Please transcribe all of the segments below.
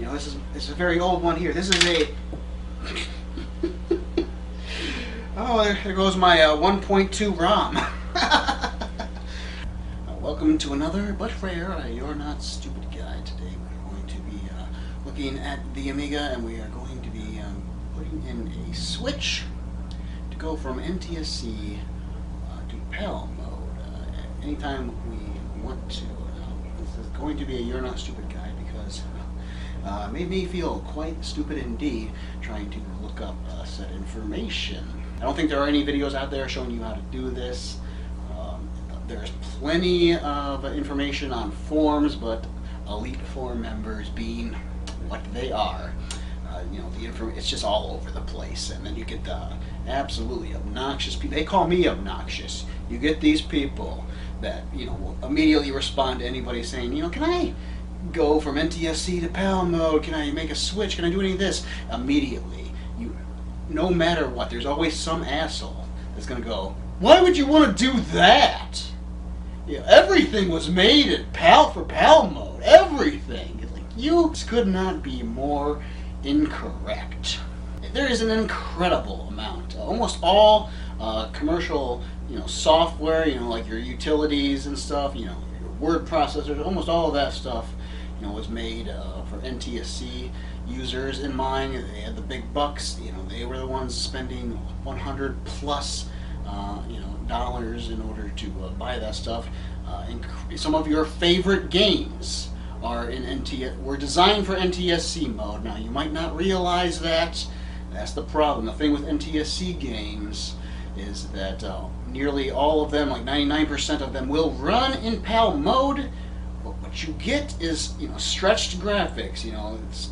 know, this is a very old one here. This is a oh, there goes my 1.2 ROM. Welcome to another but rare You're Not Stupid guide. Today we're going to be looking at the Amiga, and we are going to be putting in a switch to go from NTSC to PAL mode. Anytime we want to. This is going to be a You're Not Stupid guide because it made me feel quite stupid indeed trying to look up said information. I don't think there are any videos out there showing you how to do this. There's plenty of information on forums, but elite forum members being what they are, you know, it's just all over the place. And then you get the absolutely obnoxious people. They call me obnoxious. You get these people that, you know, will immediately respond to anybody saying, you know, can I go from NTSC to PAL mode? Can I make a switch? Can I do any of this? Immediately, no matter what, there's always some asshole that's going to go, why would you want to do that? Yeah, everything was made in for PAL mode. Everything. It's like, you could not be more incorrect. There is an incredible amount. Almost all commercial, you know, software, you know, like your utilities and stuff, you know, your word processors, almost all of that stuff, you know, was made for NTSC users in mind. They had the big bucks. You know, they were the ones spending 100 plus you know, dollars in order to buy that stuff. Some of your favorite games are were designed for NTSC mode. Now, you might not realize that. That's the problem. The thing with NTSC games is that nearly all of them, like 99% of them, will run in PAL mode. But what you get is, you know, stretched graphics. You know, it's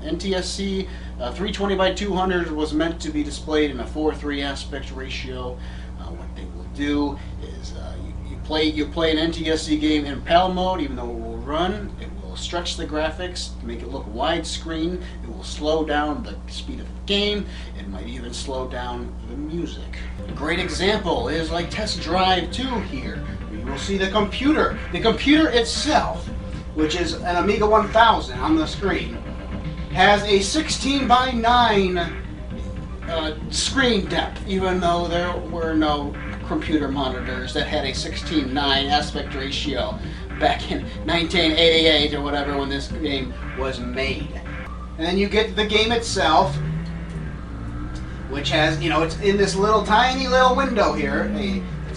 NTSC 320 by 200 was meant to be displayed in a 4:3 aspect ratio. What they will do is you play an NTSC game in PAL mode. Even though it will run, it will stretch the graphics to make it look widescreen. It will slow down the speed of the game. It might even slow down the music. A great example is like Test Drive 2 here. You will see the computer. The computer itself, which is an Amiga 1000 on the screen, has a 16 by 9 screen depth, even though there were no computer monitors that had a 16:9 aspect ratio back in 1988 or whatever when this game was made. And then you get the game itself, which has, you know, it's in this little tiny little window here.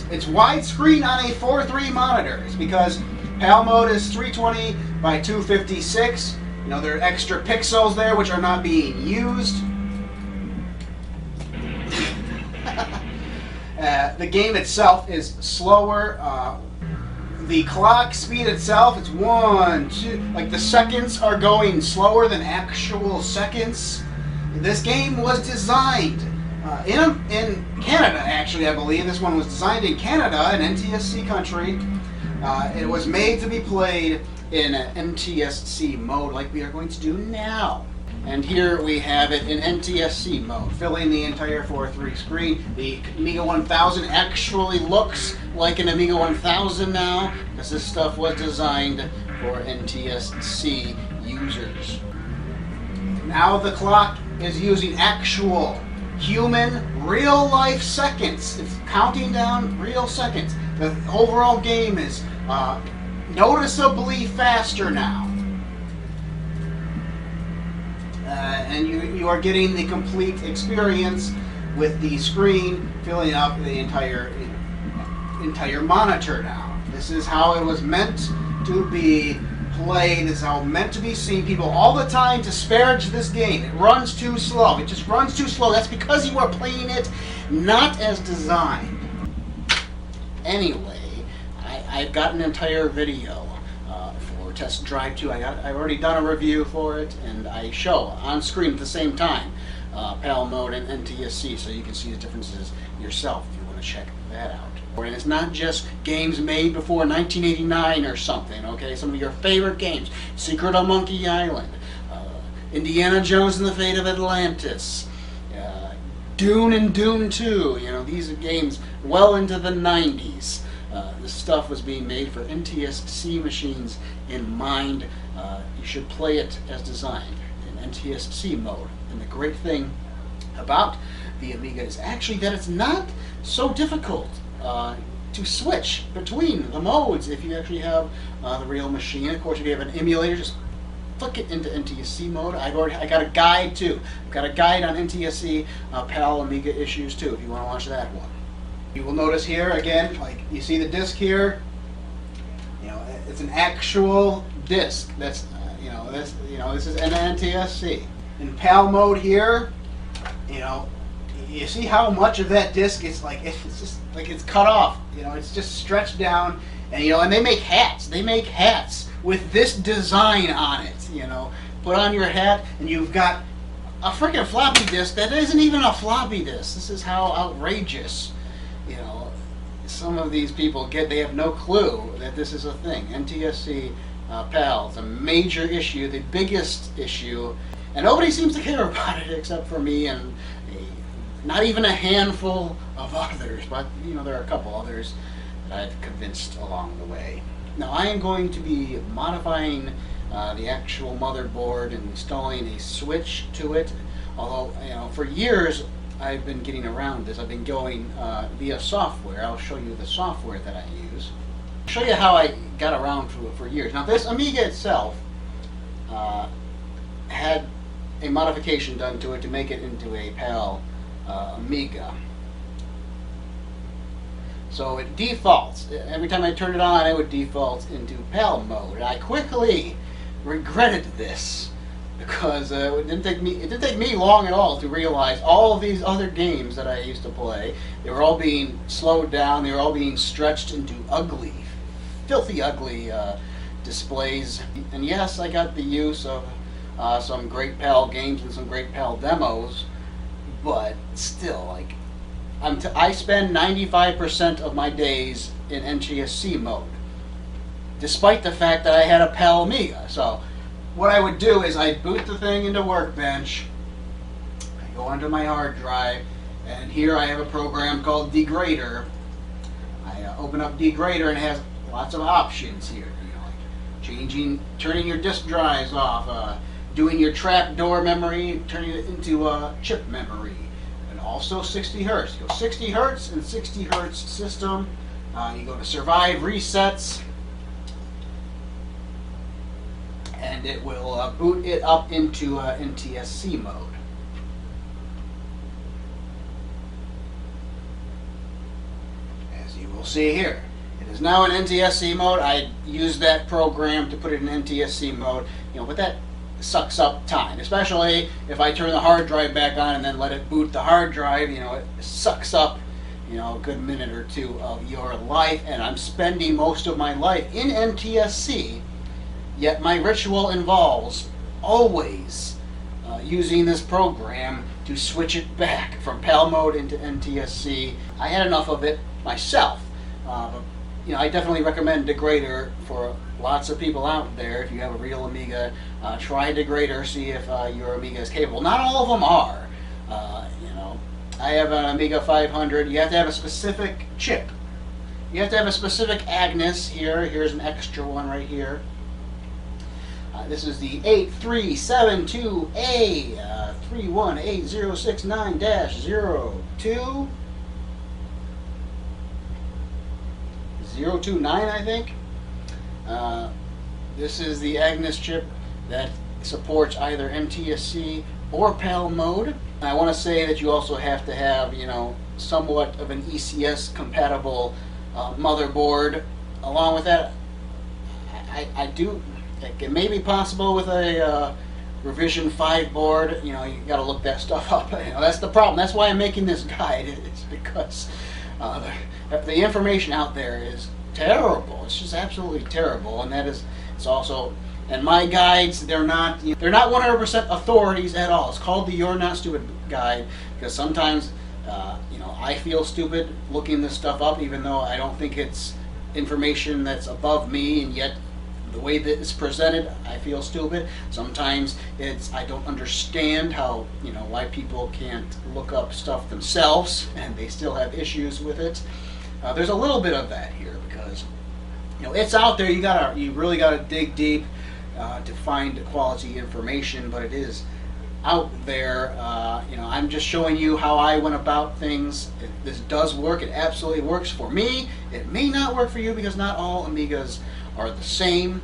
It's widescreen on a 4:3 monitor. It's because PAL mode is 320 by 256. You know, there are extra pixels there which are not being used. The game itself is slower. The clock speed itself, it's 1, 2, like the seconds are going slower than actual seconds. This game was designed in Canada, actually, I believe. This one was designed in Canada, an NTSC country. It was made to be played in NTSC mode like we are going to do now. And here we have it in NTSC mode, filling the entire 4:3 screen. The Amiga 1000 actually looks like an Amiga 1000 now, because this stuff was designed for NTSC users. Now the clock is using actual human, real-life seconds. It's counting down real seconds. The overall game is noticeably faster now. And you are getting the complete experience with the screen filling up the entire monitor now. This is how it was meant to be played. This is how it was meant to be seen. People all the time disparage this game. It runs too slow. It just runs too slow. That's because you are playing it not as designed. Anyway, I've got an entire video for Test Drive 2. I've already done a review for it, and I show on screen at the same time PAL mode and NTSC, so you can see the differences yourself if you want to check that out. And it's not just games made before 1989 or something, okay? Some of your favorite games. Secret of Monkey Island, Indiana Jones and the Fate of Atlantis, Dune and Dune 2. You know, these are games well into the 90s. This stuff was being made for NTSC machines in mind. you should play it as designed in NTSC mode. And the great thing about the Amiga is actually that it's not so difficult to switch between the modes if you actually have the real machine. Of course, if you have an emulator, just flick it into NTSC mode. I got a guide too. I've got a guide on NTSC PAL Amiga issues too, if you want to watch that one. You will notice here again, like you see the disc here. You know, it's an actual disc. That's this is an NTSC. In PAL mode here, you see how much of that disc is like it's just like it's cut off. It's just stretched down, and they make hats. They make hats with this design on it. Put on your hat, and you've got a freaking floppy disk that isn't even a floppy disk. This is how outrageous, some of these people get. They have no clue that this is a thing. NTSC PAL is a major issue, the biggest issue, and nobody seems to care about it except for me and not even a handful of others. But there are a couple others that I've convinced along the way. Now I am going to be modifying the actual motherboard and installing a switch to it. Although for years I've been getting around this. I've been going via software. I'll show you the software that I use. I'll show you how I got around to it for years. Now this Amiga itself had a modification done to it to make it into a PAL Amiga. So it defaults. Every time I turn it on, it would default into PAL mode. And I quickly regretted this because it didn't take me long at all to realize all of these other games that I used to play, they were all being slowed down. They were all being stretched into ugly, filthy ugly displays. And yes, I got the use of some great PAL games and some great PAL demos, but still, like, I spend 95% of my days in NTSC mode, despite the fact that I had a PAL Amiga. So what I would do is I'd boot the thing into Workbench, I go onto my hard drive, and here I have a program called Degrader. I open up Degrader, and it has lots of options here, like turning your disk drives off, doing your trapdoor memory, turning it into chip memory. Also 60 hertz. You go 60 hertz and 60 hertz system. You go to survive resets, and it will boot it up into NTSC mode. As you will see here, it is now in NTSC mode. I used that program to put it in NTSC mode. But that sucks up time, especially if I turn the hard drive back on and then let it boot the hard drive. It sucks up a good minute or two of your life, and I'm spending most of my life in NTSC, yet my ritual involves always using this program to switch it back from PAL mode into NTSC. I had enough of it myself, but I definitely recommend Degrader for lots of people out there. If you have a real Amiga, try Degrader, see if your Amiga is capable. Not all of them are. I have an Amiga 500. You have to have a specific chip. You have to have a specific Agnus here. Here's an extra one right here. This is the 8372A 318069-02. 029, I think. This is the Agnus chip that supports either NTSC or PAL mode. I want to say that you also have to have, somewhat of an ECS compatible motherboard. Along with that, it may be possible with a revision 5 board. You got to look that stuff up. That's the problem. That's why I'm making this guide. It's because the information out there is terrible. It's just absolutely terrible, and it's also. And my guides, they're not 100% authorities at all. It's called the You're Not Stupid guide because sometimes, I feel stupid looking this stuff up, even though I don't think it's information that's above me, and yet the way that it's presented, I feel stupid. Sometimes I don't understand how, why people can't look up stuff themselves, and they still have issues with it. There's a little bit of that here because, it's out there. You really gotta dig deep. to find quality information, but it is out there. You know, I'm just showing you how I went about things. This does work. It absolutely works for me. It may not work for you because not all Amigas are the same.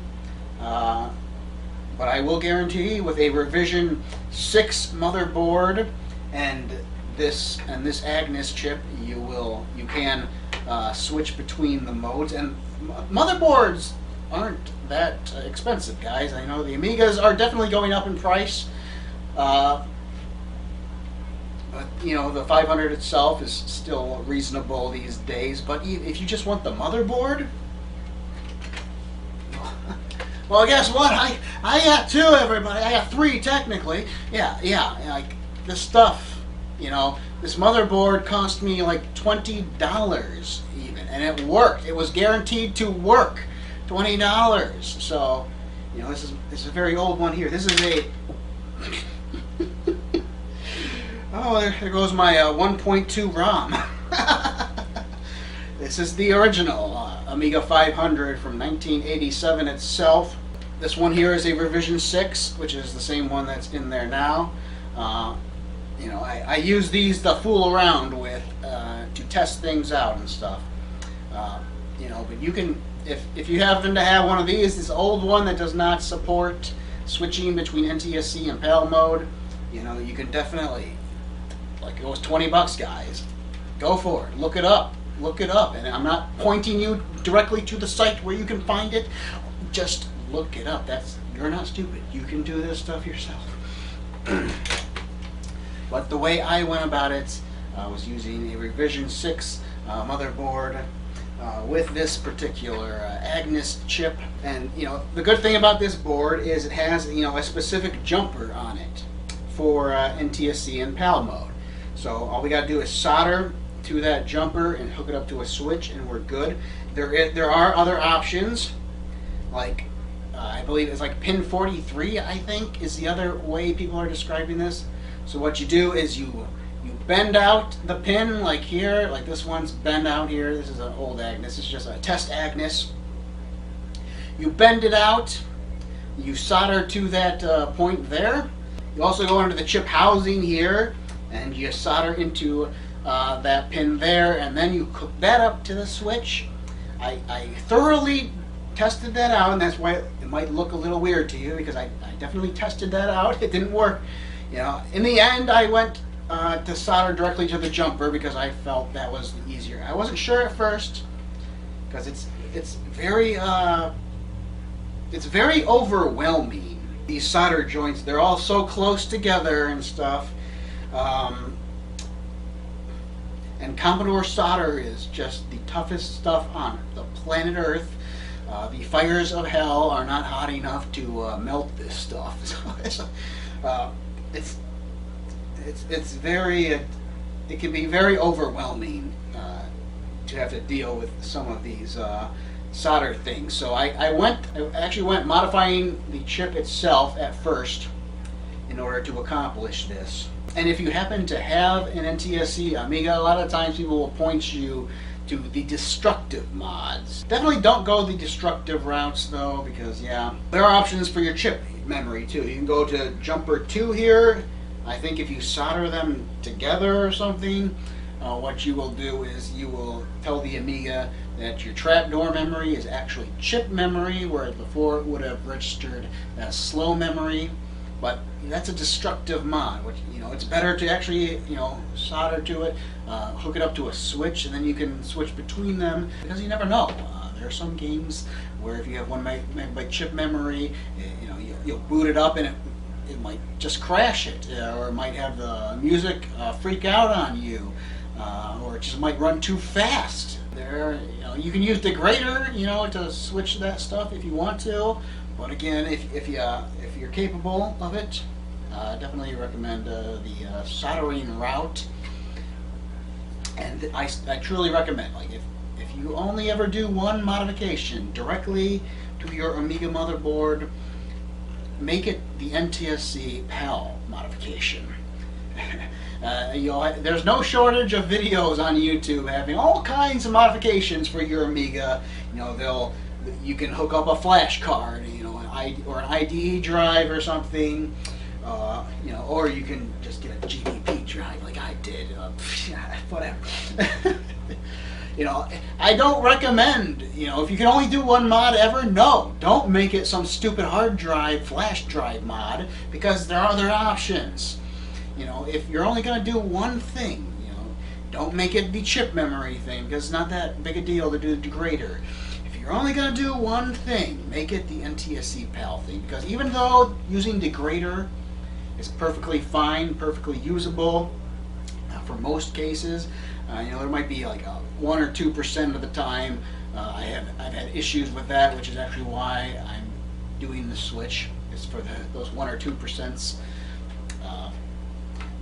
But I will guarantee with a revision 6 motherboard and this Agnus chip, you can switch between the modes. And motherboards aren't that expensive, guys. I know the Amigas are definitely going up in price. But you know, the 500 itself is still reasonable these days. But if you just want the motherboard, well, guess what? I got 2, everybody. I got 3 technically. Yeah. Like this stuff, you know, this motherboard cost me like $20 even, and it worked. It was guaranteed to work. $20. So, you know, this is a very old one here. This is a oh, there goes my 1.2 ROM. This is the original Amiga 500 from 1987 itself. This one here is a revision 6, which is the same one that's in there now. You know, I use these to fool around with to test things out and stuff. You know, but you can, if you happen to have one of these, this old one that does not support switching between NTSC and PAL mode, you know, you can definitely, like, it was 20 bucks, guys. Go for it. Look it up. Look it up. And I'm not pointing you directly to the site where you can find it. Just look it up. You're not stupid. You can do this stuff yourself. But the way I went about it, I was using a revision 6 motherboard with this particular Agnus chip. And you know, the good thing about this board is it has, you know, a specific jumper on it for NTSC and PAL mode. So all we got to do is solder to that jumper and hook it up to a switch, and we're good. There are other options, like I believe it's like pin 43, I think, is the other way people are describing this. So what you do is you bend out the pin, like here, like this one's bent out here. This is an old Agnus. This is just a test Agnus. You bend it out. You solder to that point there. You also go into the chip housing here, and you solder into that pin there, and then you hook that up to the switch. I thoroughly tested that out, and that's why it might look a little weird to you, because I definitely tested that out. It didn't work. You know, in the end, I went to solder directly to the jumper because I felt that was easier. I wasn't sure at first because it's very overwhelming. These solder joints, they're all so close together and stuff. And Commodore solder is just the toughest stuff on the planet Earth. The fires of hell are not hot enough to melt this stuff. So it's very, it can be very overwhelming to have to deal with some of these solder things. So I actually went modifying the chip itself at first in order to accomplish this. And if you happen to have an NTSC Amiga, a lot of times people will point you to the destructive mods. Definitely don't go the destructive routes though, because yeah, there are options for your chip memory too. You can go to jumper 2 here. I think if you solder them together or something, what you will do is you will tell the Amiga that your trapdoor memory is actually chip memory, where before it would have registered as slow memory. But that's a destructive mod, which, you know, it's better to actually, you know, solder to it, hook it up to a switch, and then you can switch between them, because you never know. There are some games where if you have 1 megabyte chip memory, you know, you'll boot it up and it might just crash it, or it might have the music freak out on you, or it just might run too fast. You know, you can use Degrader, you know, to switch that stuff if you want to. But again, if you're capable of it, definitely recommend the soldering route. And I truly recommend, like, if you only ever do one modification directly to your Amiga motherboard, make it the NTSC PAL modification. You know, there's no shortage of videos on YouTube having all kinds of modifications for your Amiga. You know, you can hook up a flash card, you know, an or an IDE drive or something. You know, or you can just get a GDP drive like I did. Whatever. You know, I don't recommend, you know, if you can only do one mod ever, no, don't make it some stupid hard drive, flash drive mod, because there are other options. You know, if you're only going to do one thing, you know, don't make it the chip memory thing, because it's not that big a deal to do the Degrader. If you're only going to do one thing, make it the NTSC PAL thing, because even though using Degrader is perfectly fine, perfectly usable for most cases, you know, there might be like 1 or 2% of the time I've had issues with that, which is actually why I'm doing the switch. It's for those 1 or 2%.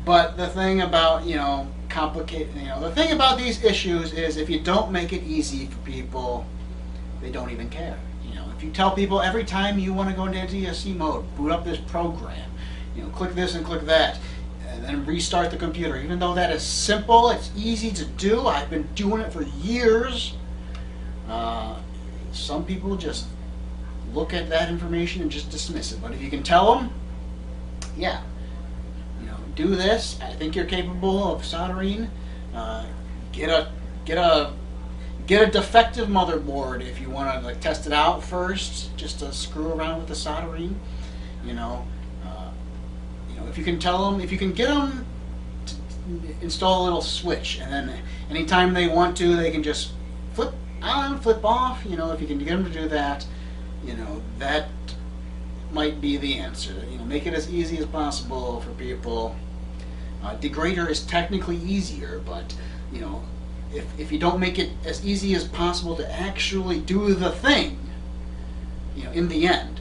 But the thing about, you know, the thing about these issues is if you don't make it easy for people, they don't even care. You know, if you tell people every time you want to go into NTSC mode, boot up this program, you know, click this and click that, and then restart the computer. Even though that is simple, it's easy to do. I've been doing it for years. Some people just look at that information and just dismiss it. But if you can tell them, yeah, you know, do this. I think you're capable of soldering. Get a defective motherboard if you want to like test it out first, just to screw around with the soldering. You know. If you can tell them, if you can get them to install a little switch, and then anytime they want to, they can just flip on, flip off. You know, if you can get them to do that, you know, that might be the answer. You know, make it as easy as possible for people. Degrader is technically easier, but you know, if you don't make it as easy as possible to actually do the thing, you know, in the end,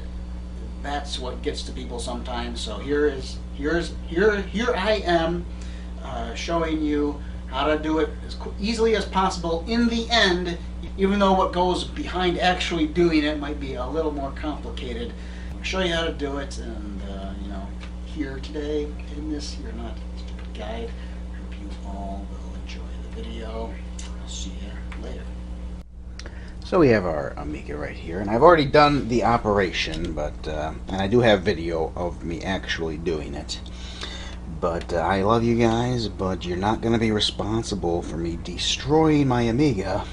that's what gets to people sometimes. So here I am showing you how to do it as easily as possible in the end, even though what goes behind actually doing it might be a little more complicated. I'll show you how to do it, and you know, here today in this You're Not Stupid guide. I hope you all will enjoy the video. I'll see you later. So we have our Amiga right here, and I've already done the operation, but and I do have video of me actually doing it. But I love you guys, but you're not going to be responsible for me destroying my Amiga,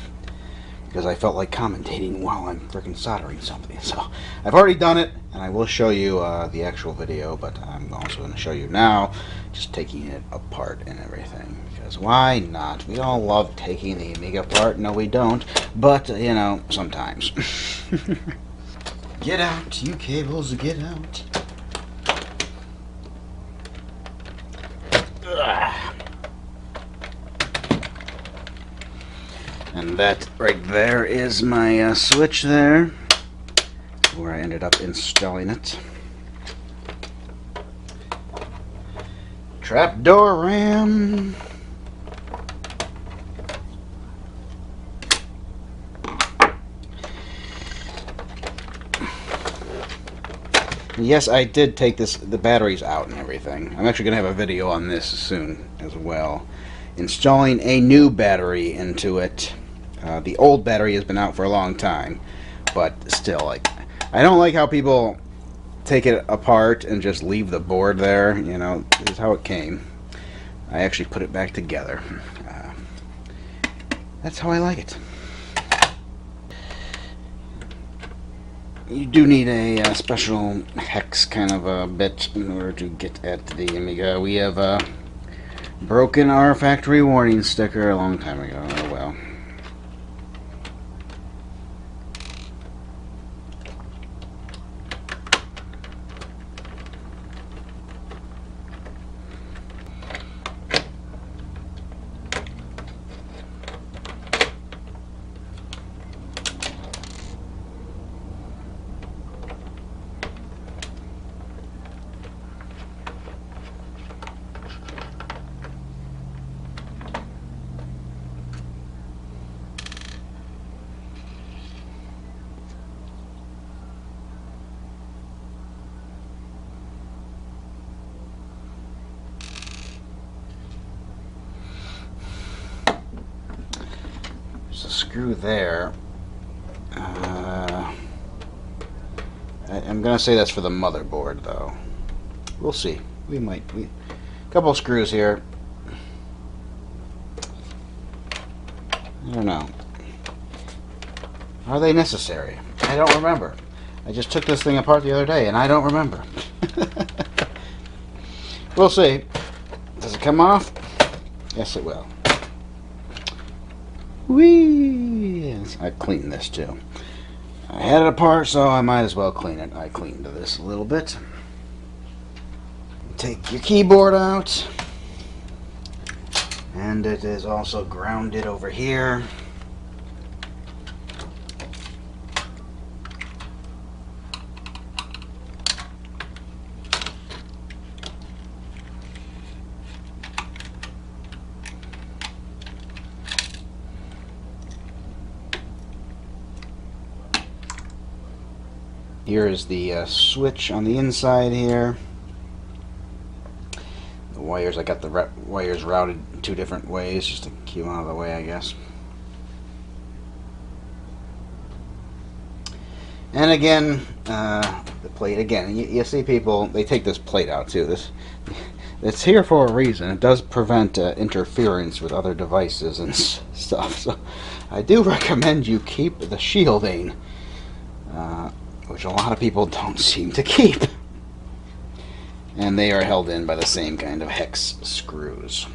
because I felt like commentating while I'm freaking soldering something. So I've already done it, and I will show you the actual video, but I'm also going to show you now just taking it apart and everything. Because why not? We all love taking the Amiga apart. No, we don't. But, you know, sometimes. Get out, you cables, get out. Ugh. And that right there is my switch there, where I ended up installing it. Trapdoor RAM. Yes, I did take the batteries out and everything. I'm actually going to have a video on this soon as well. Installing a new battery into it. The old battery has been out for a long time, but still, like, I don't like how people take it apart and just leave the board there. You know, this is how it came. I actually put it back together. That's how I like it. You do need a special hex kind of a bit in order to get at the Amiga. We have broken our factory warning sticker a long time ago. Oh well. There's a screw there. That I'm gonna say that's for the motherboard, though. We'll see. We might. Couple screws here. I don't know. Are they necessary? I don't remember. I just took this thing apart the other day, and I don't remember. We'll see. Does it come off? Yes, it will. Whee! Yes, I cleaned this too. I had it apart, so I might as well clean it. I cleaned this a little bit. Take your keyboard out. And it is also grounded over here. Here is the switch on the inside here. The wires, I got the wires routed 2 different ways just to keep them out of the way, I guess. And again, the plate again. You see people, they take this plate out too. It's here for a reason. It does prevent interference with other devices and stuff. So I do recommend you keep the shielding. Which a lot of people don't seem to keep. And they are held in by the same kind of hex screws.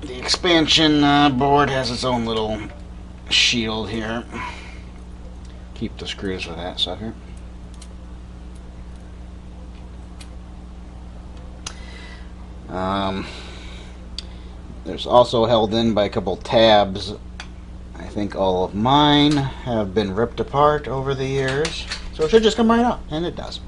The expansion board has its own little shield here. Keep the screws with that sucker. There's also held in by a couple tabs. I think all of mine have been ripped apart over the years, so it should just come right out, and it does.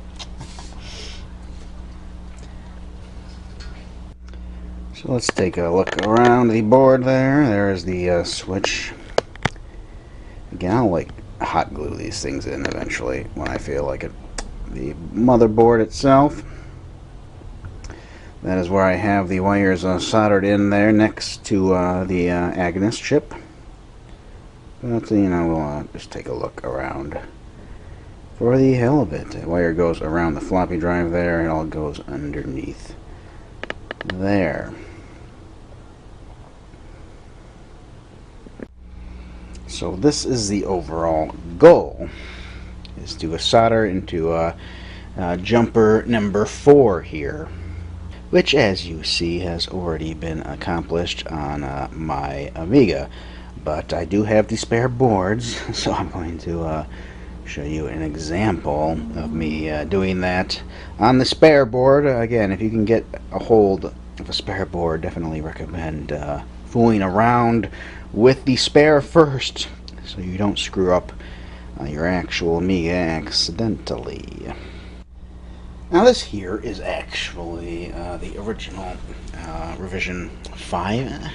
So let's take a look around the board there. There's the switch. Again, I'll like hot glue these things in eventually when I feel like it. The motherboard itself. That is where I have the wires soldered in there next to the Agnus chip. But, you know, we'll just take a look around for the hell of it. The wire goes around the floppy drive there. It all goes underneath there. So this is the overall goal, is to solder into jumper number 4 here, which, as you see, has already been accomplished on my Amiga. But I do have the spare boards, so I'm going to show you an example of me doing that on the spare board. Again, if you can get a hold of a spare board, definitely recommend fooling around with the spare first, so you don't screw up your actual Amiga accidentally. Now this here is actually the original revision 5.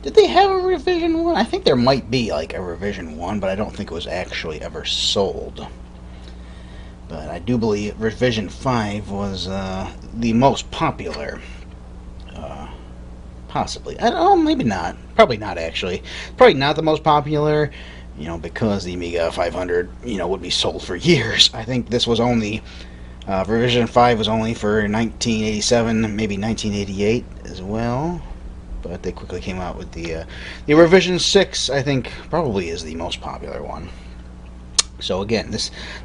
Did they have a revision 1? I think there might be like a revision 1, but I don't think it was actually ever sold. But I do believe revision 5 was the most popular. Possibly. I don't know, maybe not. Probably not, actually. Probably not the most popular, you know, because the Amiga 500, you know, would be sold for years. I think this was only, revision 5 was only for 1987, maybe 1988 as well. But they quickly came out with the revision 6, I think, probably is the most popular one. So again,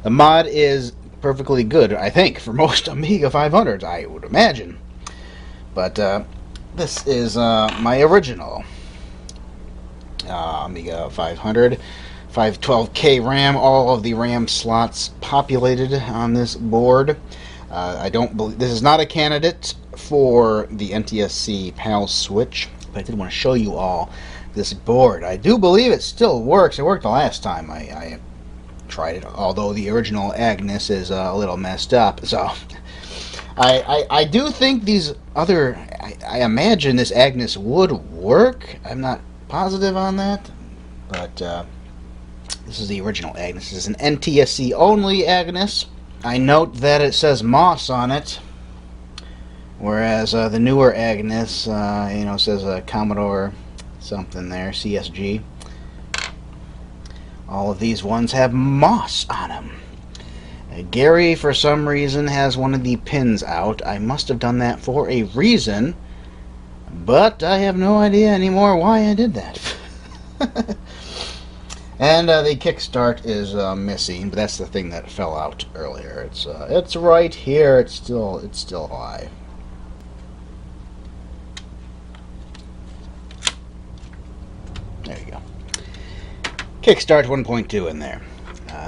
the mod is perfectly good, I think, for most Amiga 500s, I would imagine. But, this is my original Amiga 500, 512K RAM. All of the RAM slots populated on this board. I don't believe this is not a candidate for the NTSC PAL switch, but I did want to show you all this board. I do believe it still works. It worked the last time I tried it, although the original Agnus is a little messed up. So I do think these other, I imagine this Agnus would work. I'm not positive on that, but this is the original Agnus. This is an NTSC only Agnus. I note that it says MOS on it, whereas the newer Agnus, says Commodore something there, CSG. All of these ones have MOS on them. Gary, for some reason, has one of the pins out. I must have done that for a reason, but I have no idea anymore why I did that. And the kickstart is missing, but that's the thing that fell out earlier. It's right here. It's still alive. There you go. Kickstart 1.2 in there.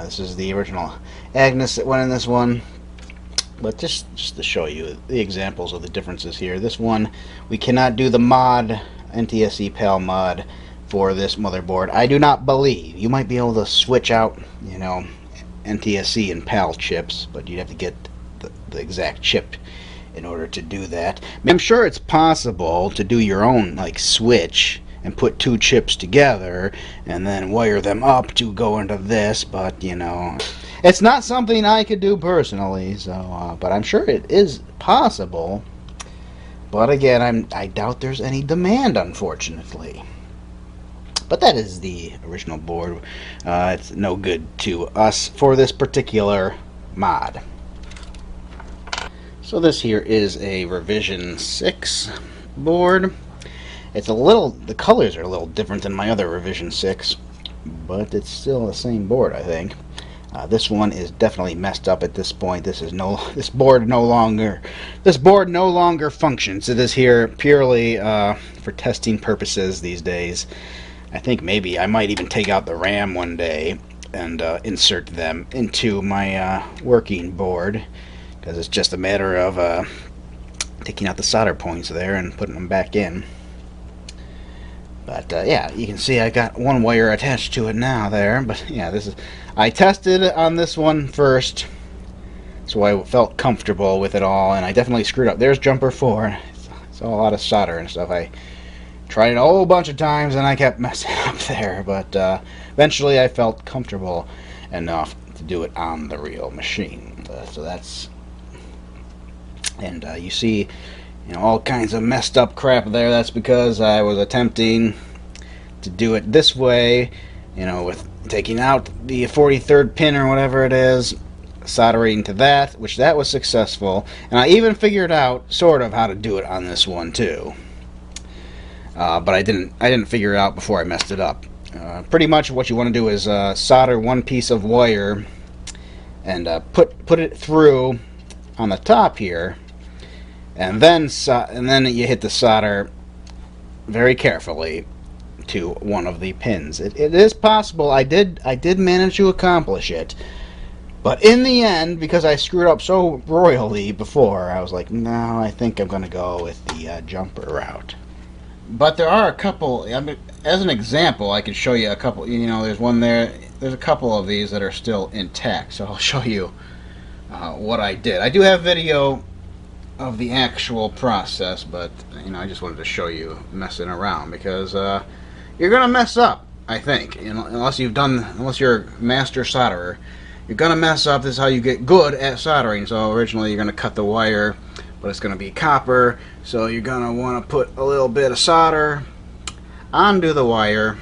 This is the original Agnus that went in this one. But just to show you the examples of the differences here. This one, we cannot do the mod, NTSC PAL mod, for this motherboard. I do not believe. You might be able to switch out, NTSC and PAL chips, but you'd have to get the exact chip in order to do that. I'm sure it's possible to do your own switch and put two chips together and then wire them up to go into this, but it's not something I could do personally. So, but I'm sure it is possible. But again, I doubt there's any demand, unfortunately. But that is the original board. It's no good to us for this particular mod. So this here is a revision 6 board. It's the colors are a little different than my other revision 6, but it's still the same board, I think. This one is definitely messed up at this point. This board no longer functions. It is here purely for testing purposes these days. I think maybe I might even take out the RAM one day and insert them into my working board, because it's just a matter of taking out the solder points there and putting them back in. But yeah, you can see I got one wire attached to it now there. But yeah, I tested on this one first, so I felt comfortable with it all, and I definitely screwed up. There's jumper 4. It's all a lot of solder and stuff. I tried it a whole bunch of times and I kept messing up there, but eventually I felt comfortable enough to do it on the real machine. So that's, and you see, all kinds of messed up crap there. That's because I was attempting to do it this way, with taking out the 43rd pin or whatever it is, soldering to that, which that was successful, and I even figured out sort of how to do it on this one too. But I didn't figure it out before I messed it up. Pretty much what you want to do is solder one piece of wire and put it through on the top here, and then you hit the solder very carefully to one of the pins. It is possible. I did manage to accomplish it, but in the end, because I screwed up so royally before, I was like, no, I think I'm going to go with the jumper route. But there are a couple, as an example, I can show you a couple. There's one there. There's a couple of these that are still intact, so I'll show you what I did. I do have video of the actual process, but I just wanted to show you messing around, because you're gonna mess up, I think. Unless you're a master solderer, you're gonna mess up. This is how you get good at soldering. So originally you're gonna cut the wire, but it's gonna be copper, so you're gonna want to put a little bit of solder onto the wire.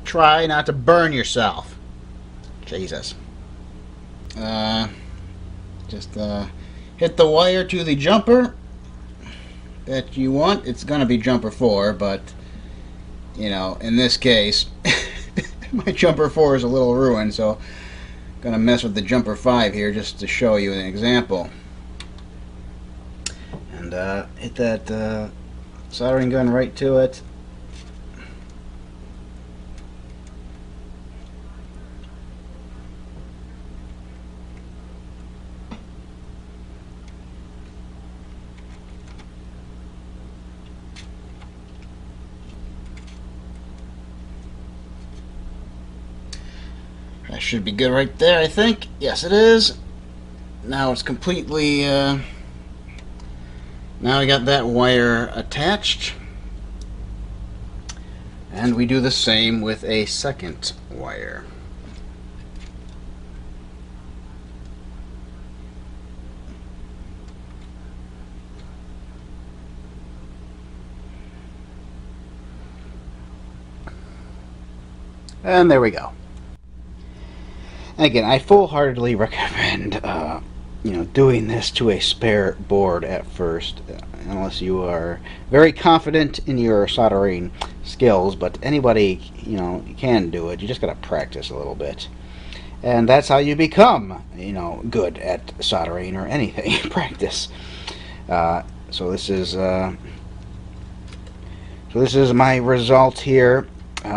Try not to burn yourself. Jesus. Just hit the wire to the jumper that you want. It's gonna be jumper 4, but in this case my jumper 4 is a little ruined, so I'm gonna mess with the jumper 5 here just to show you an example. And hit that soldering gun right to it. should be good right there, I think. Yes, it is. Now it's completely... now I got that wire attached. And we do the same with a second wire. And there we go. And again, I full-heartedly recommend, doing this to a spare board at first, unless you are very confident in your soldering skills. But anybody, can do it. You just got to practice a little bit, and that's how you become, good at soldering or anything. Practice. So this is my result here.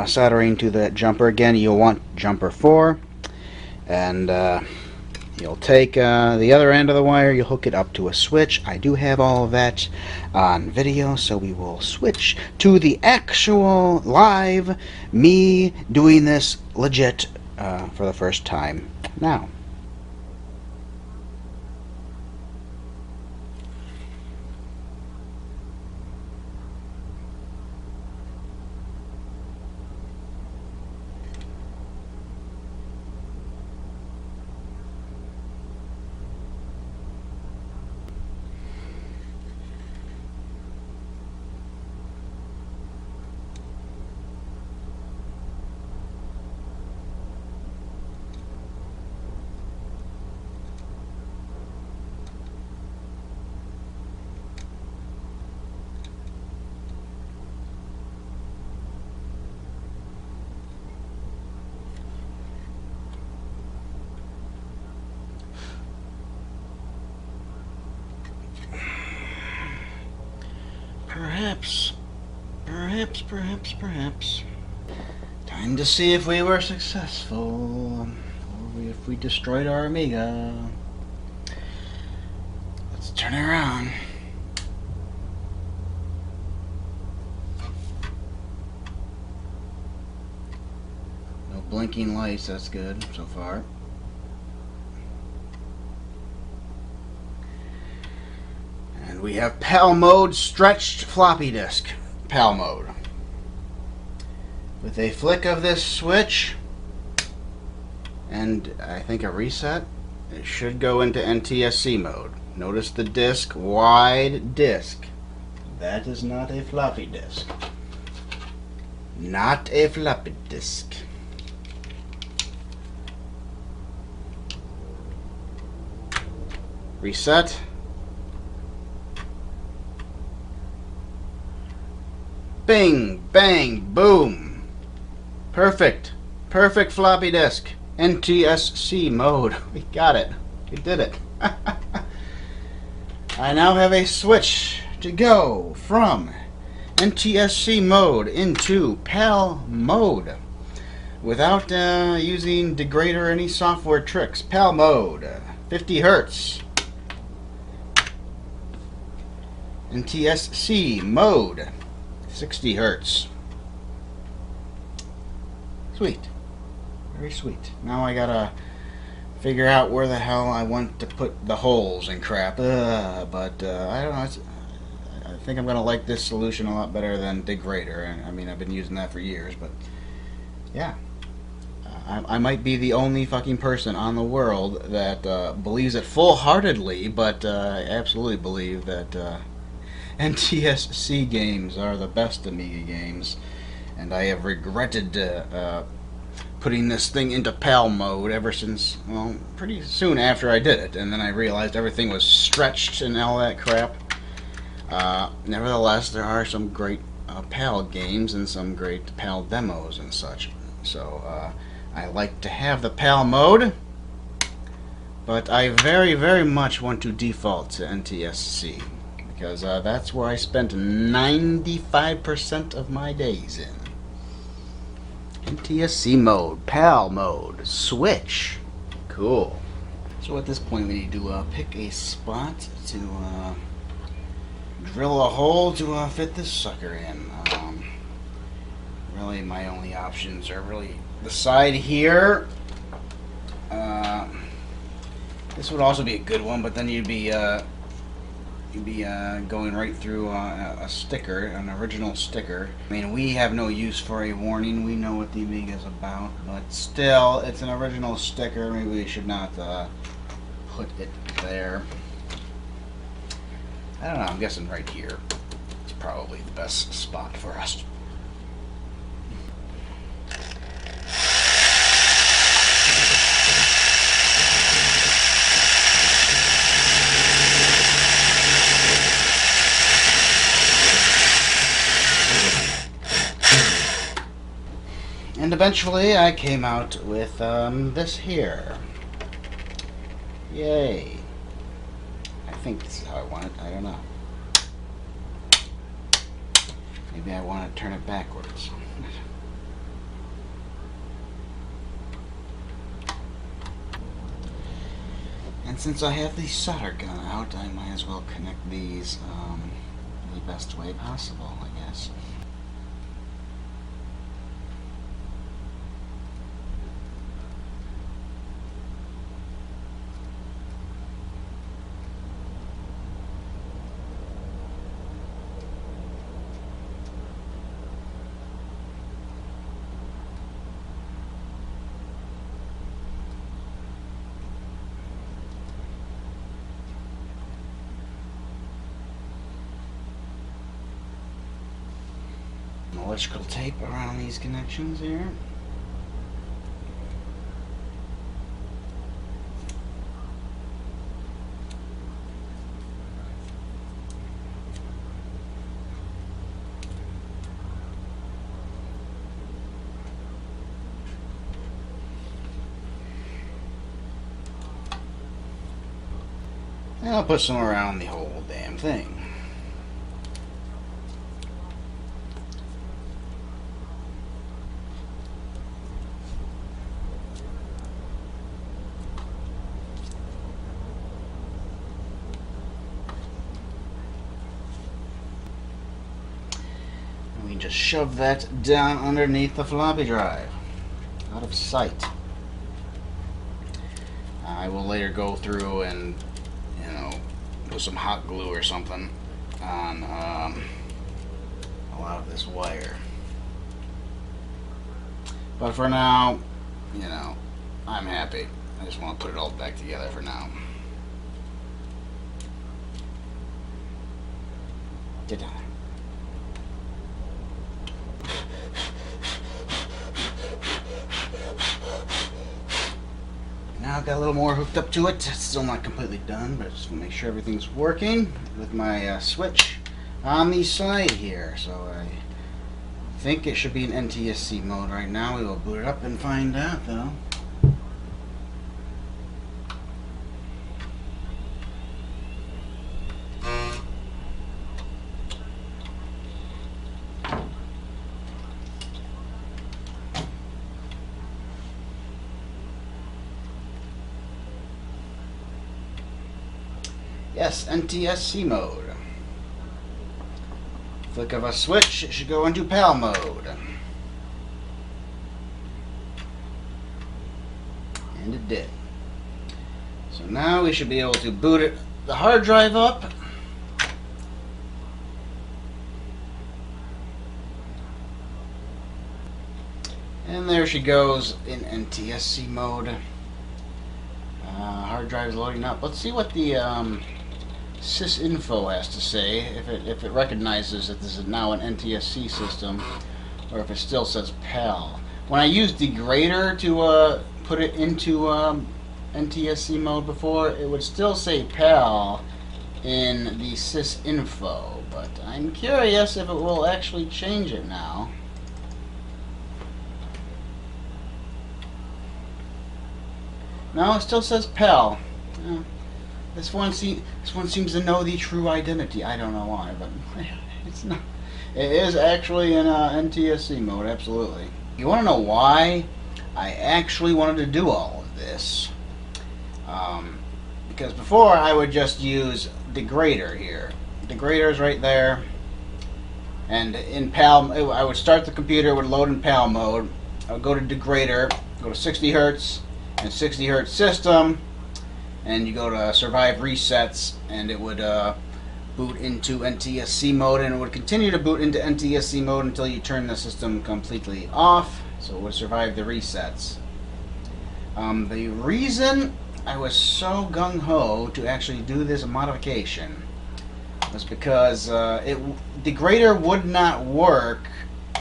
Soldering to the jumper. Again, you'll want jumper 4, and you'll take the other end of the wire, you'll hook it up to a switch. I do have all of that on video, so we will switch to the actual live me doing this legit for the first time now. Perhaps. Time to see if we were successful, or if we destroyed our Amiga. Let's turn it around. No blinking lights, that's good so far. And we have PAL mode, stretched floppy disk. PAL mode. With a flick of this switch, and I think a reset, it should go into NTSC mode. Notice the disk, wide disk. That is not a floppy disk. Not a floppy disk. Reset. Bing, bang, boom. Perfect. Perfect floppy disk. NTSC mode. We got it. We did it. I now have a switch to go from NTSC mode into PAL mode without using Degrader or any software tricks. PAL mode. 50 Hertz. NTSC mode. 60 Hertz. Sweet. Very sweet. Now I gotta figure out where the hell I want to put the holes and crap. But I don't know. I think I'm gonna like this solution a lot better than Degrader. I mean, I've been using that for years, but yeah. I might be the only fucking person on the world that believes it full-heartedly, but I absolutely believe that NTSC games are the best Amiga games, and I have regretted putting this thing into PAL mode ever since, well, pretty soon after I did it, and then I realized everything was stretched and all that crap. Nevertheless, there are some great PAL games and some great PAL demos and such, so I like to have the PAL mode, but I very, very much want to default to NTSC. Because that's where I spent 95% of my days in. NTSC mode, PAL mode, switch. Cool. So at this point we need to pick a spot to drill a hole to fit this sucker in. Really my only options are really the side here This would also be a good one, but then you'd be going right through a sticker, an original sticker. I mean, we have no use for a warning. We know what the Amiga is about, but still, it's an original sticker. Maybe we should not put it there. I don't know. I'm guessing right here. It's probably the best spot for us. And eventually I came out with this here. Yay. I think this is how I want it. I don't know. Maybe I want to turn it backwards. And since I have the solder gun out, I might as well connect these the best way possible, I guess. Electrical tape around these connections here. And I'll put some around the whole damn thing. We just shove that down underneath the floppy drive, out of sight. I will later go through and, you know, put some hot glue or something on a lot of this wire. But for now, you know, I'm happy. I just want to put it all back together for now. Get down there. Now I've got a little more hooked up to it. It's still not completely done, but just want to make sure everything's working with my switch on the side here. So I think it should be in NTSC mode right now. We will boot it up and find out, though. Yes, NTSC mode. Flick of a switch, it should go into PAL mode. And it did. So now we should be able to boot the hard drive up. And there she goes in NTSC mode. Hard drive is loading up. Let's see what the sysinfo has to say, if it recognizes that this is now an NTSC system, or if it still says PAL. When I used Degrader to put it into NTSC mode before, it would still say PAL in the sysinfo, but I'm curious if it will actually change it now. No, it still says PAL. This one seems to know the true identity. I don't know why, but it's not. It is actually in NTSC mode, absolutely. You want to know why I actually wanted to do all of this? Because before I would just use Degrader here. Degrader is right there, and in PAL, I would start the computer, it would load in PAL mode. I would go to Degrader, go to 60 Hertz and 60 Hertz system. and you go to survive resets, and it would boot into NTSC mode, and it would continue to boot into NTSC mode until you turn the system completely off, so it would survive the resets. The reason I was so gung-ho to actually do this modification was because Degrader would not work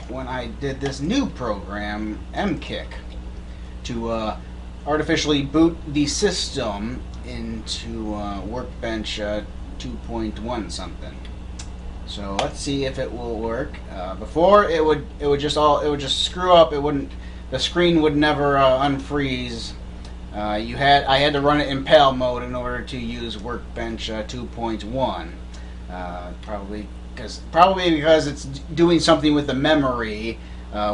when I did this new program, mkick, to artificially boot the system into Workbench 2.1 something. So let's see if it will work. Before it would just screw up. The screen would never unfreeze. I had to run it in PAL mode in order to use Workbench 2.1. Probably because it's doing something with the memory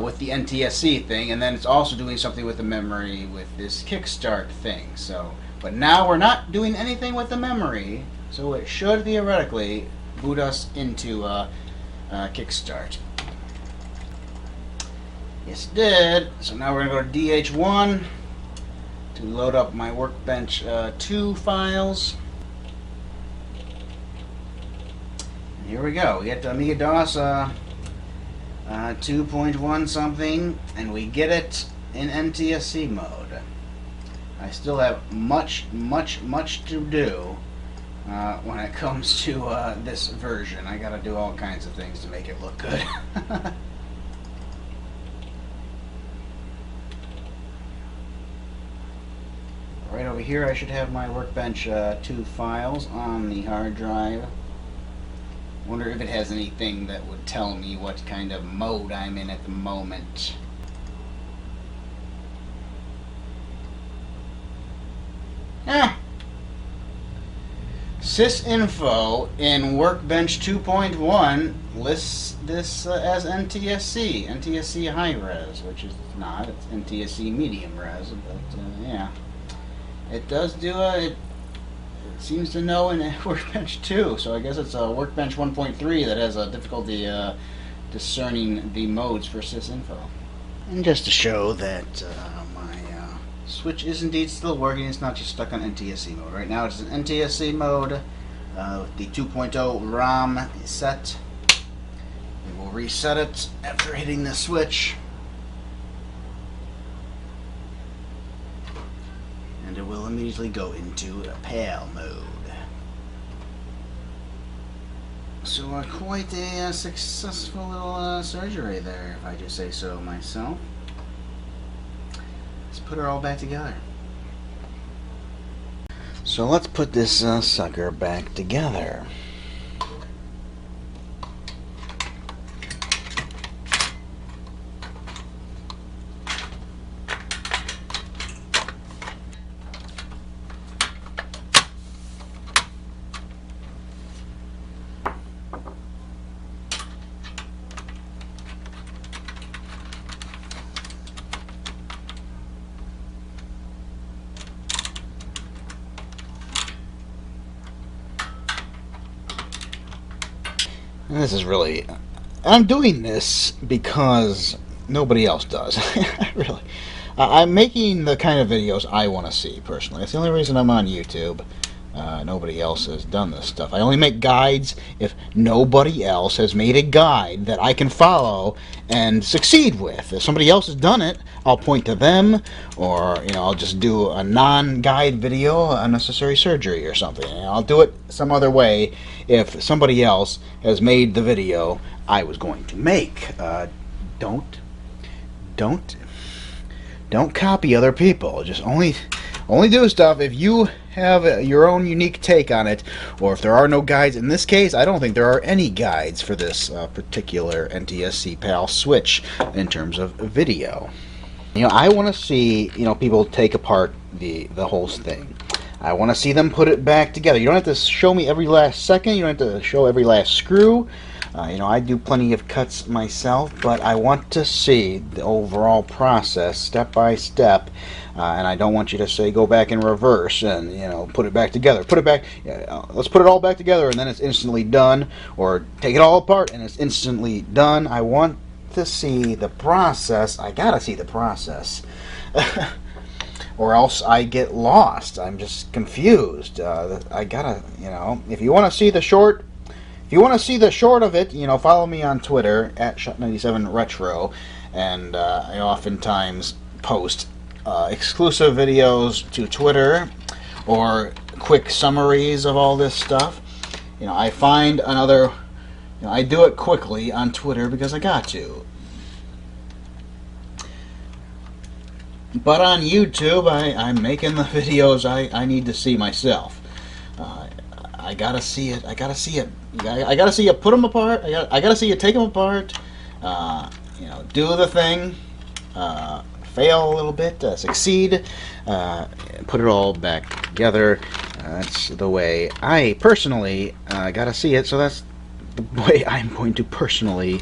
with the NTSC thing, and then it's also doing something with the memory with this kickstart thing. So, but now we're not doing anything with the memory, so it should theoretically boot us into kickstart. Yes, it did. So now we're going to go to DH1 to load up my Workbench 2 files. And here we go. We get the Amiga DOS 2.1 something, and we get it in NTSC mode. I still have much to do when it comes to this version. I gotta do all kinds of things to make it look good. Right over here I should have my Workbench 2 files on the hard drive. Wonder if it has anything that would tell me what kind of mode I'm in at the moment. Sysinfo in Workbench 2.1 lists this as NTSC high res, which is not. It's NTSC medium res, but yeah. It does do it seems to know in Workbench 2, so I guess it's a Workbench 1.3 that has a difficulty discerning the modes for sysinfo. And just to show that my switch is indeed still working, it's not just stuck on NTSC mode. Right now it's in NTSC mode with the 2.0 ROM set. We will reset it after hitting the switch. And it will immediately go into PAL mode. So quite a successful little surgery there, if I do say so myself. Let's put her all back together. So let's put this sucker back together. This is really... I'm doing this because nobody else does. Really. I'm making the kind of videos I want to see, personally. That's the only reason I'm on YouTube. Nobody else has done this stuff. I only make guides if nobody else has made a guide that I can follow and succeed with. If somebody else has done it, I'll point to them, or I'll just do a non-guide video, unnecessary surgery or something. I'll do it some other way if somebody else has made the video I was going to make. Don't copy other people. Just only do stuff if you have your own unique take on it, or if there are no guides. In this case, I don't think there are any guides for this particular NTSC PAL switch in terms of video. I want to see people take apart the whole thing. I want to see them put it back together. You don't have to show me every last second. You don't have to show every last screw. I do plenty of cuts myself, but I want to see the overall process step by step, and I don't want you to say go back in reverse and put it back together. Put it back. Let's put it all back together, and then it's instantly done, or take it all apart and it's instantly done. I want to see the process. I gotta see the process. or else I get lost. I'm just confused. I gotta, if you want to see the short, of it, follow me on Twitter at Shut97Retro, and I oftentimes post exclusive videos to Twitter or quick summaries of all this stuff. I find another. I do it quickly on Twitter because I got to. But on YouTube, I'm making the videos I need to see myself. I gotta see it. I gotta see it. I gotta see you put them apart. I gotta see you take them apart. Do the thing. Fail a little bit. Succeed. Put it all back together. That's the way I personally gotta see it. So that's the way I'm going to personally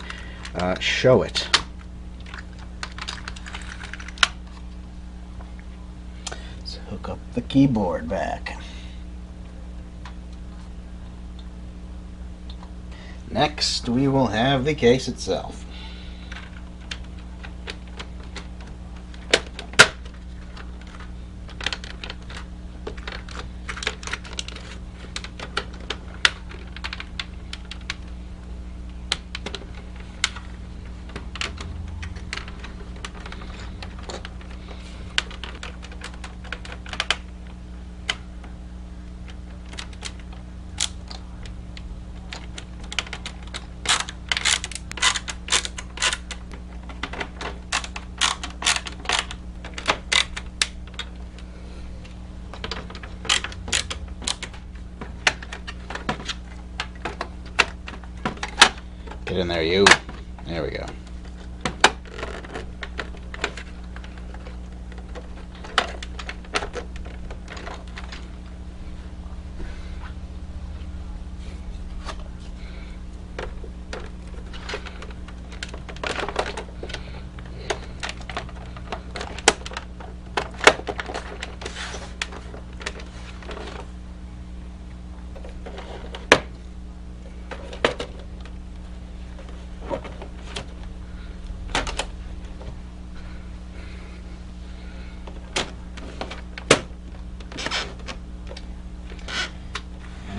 show it. Hook up the keyboard back. Next, we will have the case itself. Get in there, you. There we go.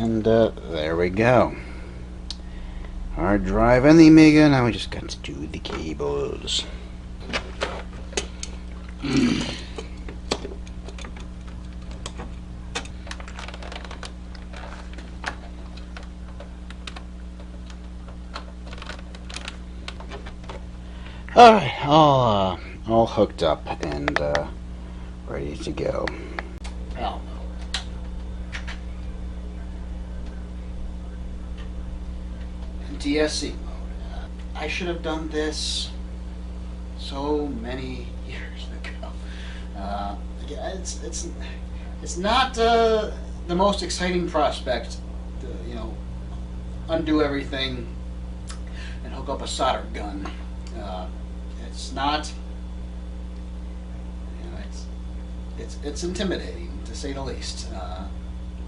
And there we go. Hard drive and the Amiga. Now we just got to do the cables. Alright, all hooked up and ready to go. Hell no. NTSC mode. I should have done this so many years ago. Yeah, it's not the most exciting prospect to, undo everything and hook up a solder gun. It's not. It's intimidating, to say the least.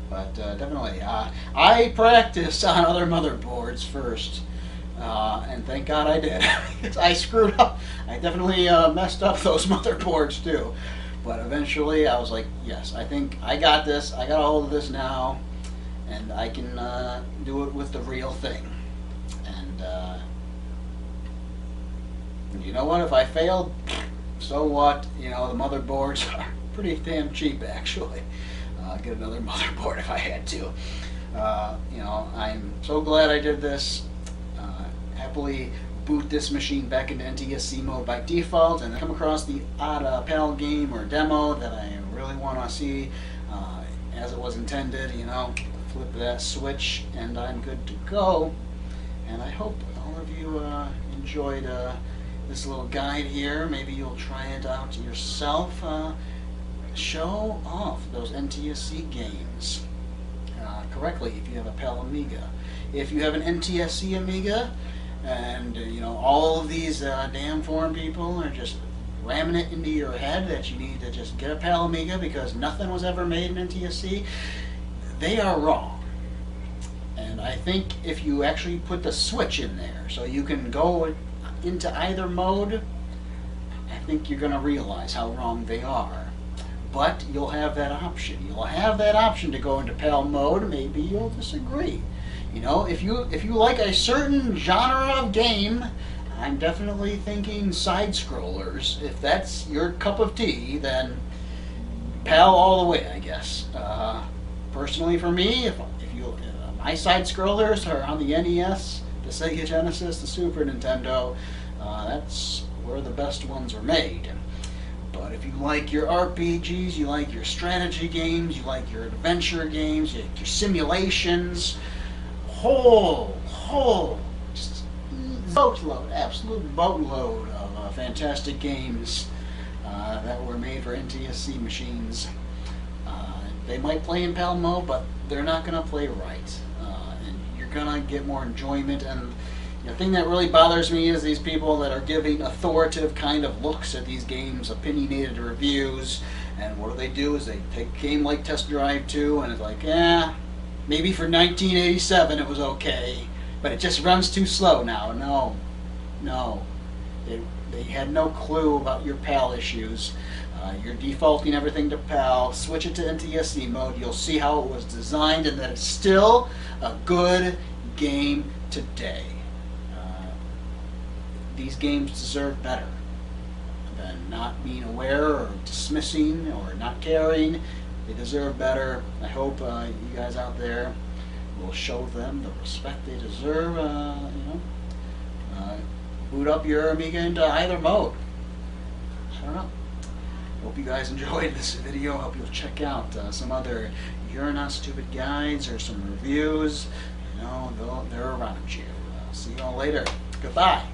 But definitely, I practiced on other motherboards first, and thank God I did. I screwed up. I definitely messed up those motherboards too. But eventually, I was like, yes, I think I got this. I got a hold of this now, and I can do it with the real thing. And you know what? If I failed, so what? The motherboards are pretty damn cheap, actually. Get another motherboard if I had to. I'm so glad I did this. Happily boot this machine back into NTSC mode by default, and then come across the odd panel game or demo that I really want to see as it was intended. Flip that switch, and I'm good to go. And I hope all of you enjoyed this little guide here. Maybe you'll try it out yourself. Show off those NTSC games correctly if you have a PAL Amiga. If you have an NTSC Amiga and all of these damn foreign people are just ramming it into your head that you need to just get a PAL Amiga because nothing was ever made in NTSC, they are wrong. And I think if you actually put the switch in there so you can go into either mode, I think you're going to realize how wrong they are. but you'll have that option. You'll have that option to go into PAL mode. Maybe you'll disagree. You know, if you like a certain genre of game, I'm definitely thinking side scrollers. If that's your cup of tea, then PAL all the way, I guess. Personally, for me, if you my side scrollers are on the NES, the Sega Genesis, the Super Nintendo. That's where the best ones are made. But if you like your RPGs, you like your strategy games, you like your adventure games, you like your simulations, just boatload, absolute boatload of fantastic games that were made for NTSC machines. They might play in PAL mode, but they're not going to play right. And you're going to get more enjoyment. And the thing that really bothers me is these people that are giving authoritative kind of looks at these games, opinionated reviews, and what do? Is they take a game like Test Drive 2 and it's like, maybe for 1987 it was okay, but it just runs too slow now. No. They had no clue about your PAL issues. You're defaulting everything to PAL. Switch it to NTSC mode. You'll see how it was designed and that it's still a good game today. These games deserve better than not being aware or dismissing or not caring. They deserve better. I hope you guys out there will show them the respect they deserve. Boot up your Amiga into either mode. I don't know. Hope you guys enjoyed this video. Hope you'll check out some other You're Not Stupid guides or some reviews. They're around you. See you all later. Goodbye.